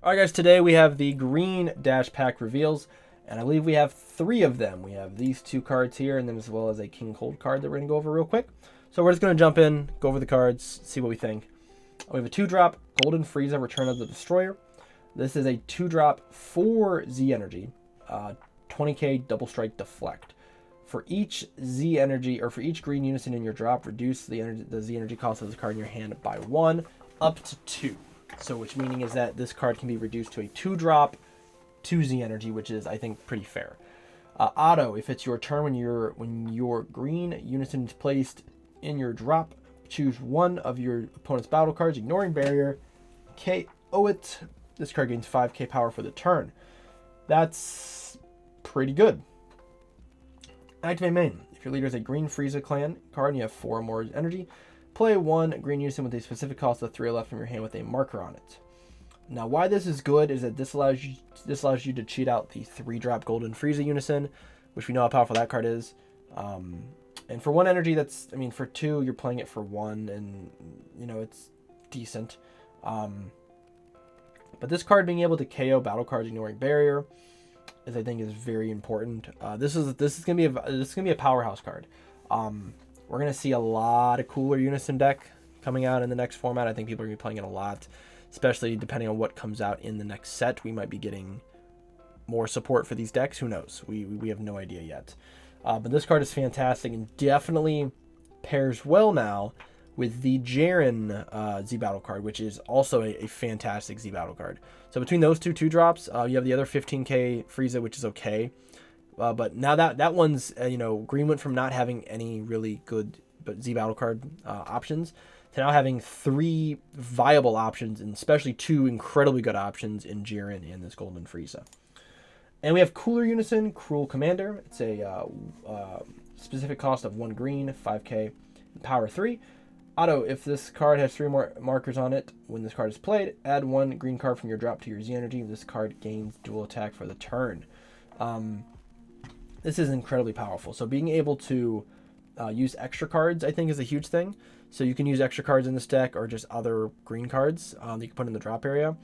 Alright guys, today we have the green dash pack reveals, and I believe we have 3 of them. We have these 2 cards here, and then as well as a King Cold card that we're going to go over real quick. So we're just going to jump in, go over the cards, see what we think. We have a 2-drop Golden Frieza, Return of the Destroyer. This is a 2-drop 4 Z energy, 20k double strike deflect. For each Z energy, or for each green unison in your drop, reduce the Z energy cost of this card in your hand by 1 up to 2. So which meaning is that this card can be reduced to a 2-drop 2 Z energy, which is, I think, pretty fair. Auto, if it's your turn when your green unison is placed in your drop, choose one of your opponent's battle cards, ignoring barrier, KO it. This card gains 5k power for the turn. That's pretty good. Activate main. If your leader is a green Frieza clan card and you have 4 or more energy, play 1 green unison with a specific cost of 3 left from your hand with a marker on it. Now, why this is good is that this allows you to cheat out the 3-drop Golden Frieza unison, which we know how powerful that card is. And for 1 energy, that's, I mean, for 2, you're playing it for 1, and, you know, it's decent. But this card being able to KO battle cards ignoring barrier is, I think, is very important. This is gonna be a powerhouse card. We're gonna see a lot of cooler unison deck coming out in the next format. I think people are gonna be playing it a lot, especially depending on what comes out in the next set. We might be getting more support for these decks. Who knows? We have no idea yet. But this card is fantastic and definitely pairs well now with the Jiren Z Battle card, which is also a fantastic Z Battle card. So between those 2 drops, you have the other 15k Frieza, which is okay. But now that one's, you know, green went from not having any really good Z Battle card options to now having 3 viable options, and especially 2 incredibly good options in Jiren and this Golden Frieza. And we have Cooler Unison, Cruel Commander. It's a specific cost of 1 green, 5k, power 3. Auto, if this card has 3 more markers on it, when this card is played, add 1 green card from your drop to your Z energy. This card gains dual attack for the turn. This is incredibly powerful. So being able to use extra cards, I think, is a huge thing. So you can use extra cards in this deck, or just other green cards that you can put in the drop area.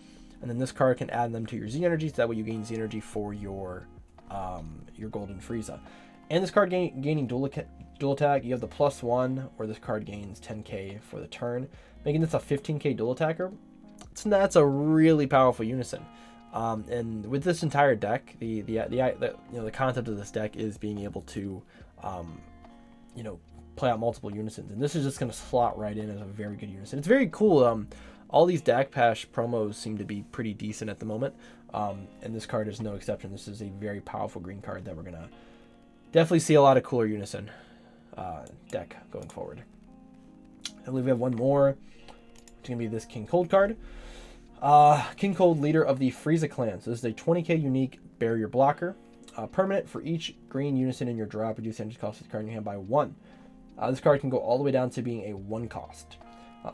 And then this card can add them to your Z energy, so that way you gain Z energy for your Golden Frieza. And this card gaining dual attack, you have the +1, where this card gains 10k for the turn, making this a 15k dual attacker. That's a really powerful unison. And with this entire deck, the concept of this deck is being able to, play out multiple unisons, and this is just going to slot right in as a very good unison. It's very cool. All these Dak Pash promos seem to be pretty decent at the moment, and this card is no exception. This is a very powerful green card that we're gonna definitely see a lot of cooler unison deck going forward. I believe we have one more. It's gonna be this King Cold card. King Cold, leader of the Frieza clan. So this is a 20k unique barrier blocker. Permanent, for each green unison in your drop, reduce energy cost of the card in your hand by 1. This card can go all the way down to being a 1 cost.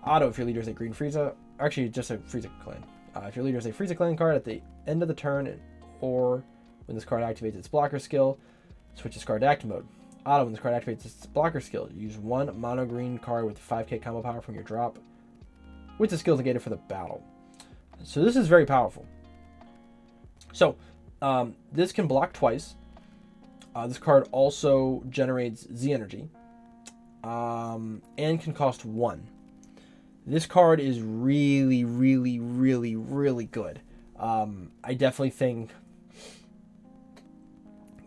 Auto, if your leader is a green Frieza, actually just a Frieza clan. If your leader is a Frieza clan card, at the end of the turn, or when this card activates its blocker skill, switch this card to active mode. Auto, when this card activates its blocker skill, use 1 mono green card with 5k combo power from your drop, with the skill negated for the battle. So this is very powerful. So this can block twice. This card also generates Z energy, and can cost 1. This card is really, really, really, really good. I definitely think,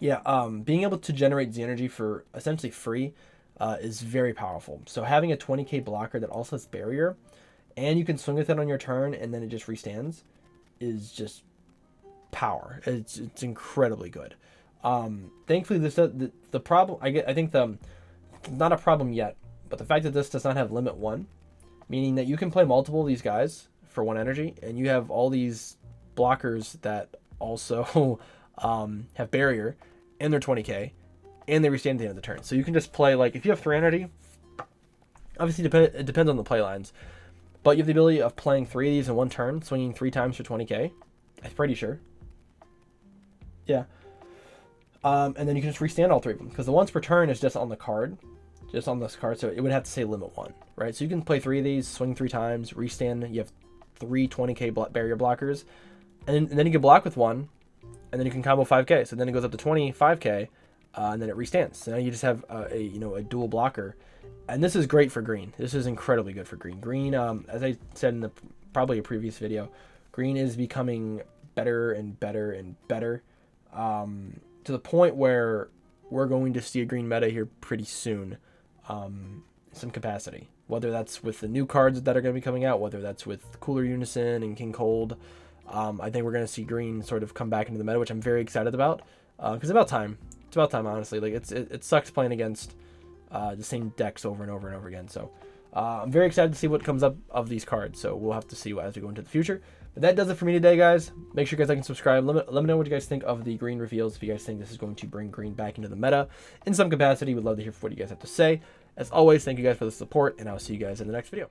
being able to generate Z energy for essentially free is very powerful. So having a 20k blocker that also has barrier, and you can swing with it on your turn, and then it just restands, is just power. It's incredibly good. Thankfully, the problem I think not a problem yet, but the fact that this does not have limit 1, meaning that you can play multiple of these guys for 1 energy, and you have all these blockers that also have barrier, and they're 20k, and they restand at the end of the turn. So you can just play, like, if you have 3 energy, obviously it depends on the play lines, but you have the ability of playing 3 of these in 1 turn, swinging 3 times for 20k. I'm pretty sure. Yeah. And then you can just restand all 3 of them, because the once per turn is just on the card. Just on this card, so it would have to say limit 1, right? So you can play 3 of these, swing 3 times, restand. You have 3 20k barrier blockers. and then you can block with 1, and then you can combo 5k. So then it goes up to 25k, and then it restands. So now you just have a dual blocker, and this is great for green. This is incredibly good for green. Green, as I said in probably a previous video, green is becoming better and better and better, to the point where we're going to see a green meta here pretty soon, in some capacity. Whether that's with the new cards that are going to be coming out, whether that's with Cooler Unison and King Cold, I think we're going to see green sort of come back into the meta, which I'm very excited about, because it's about time. It's about time, honestly. Like it sucks playing against the same decks over and over and over again. So I'm very excited to see what comes up of these cards. So we'll have to see as we go into the future. But that does it for me today, guys. Make sure you guys like and subscribe. Let me know what you guys think of the green reveals. If you guys think this is going to bring green back into the meta in some capacity, we'd love to hear what you guys have to say. As always, thank you guys for the support, and I'll see you guys in the next video.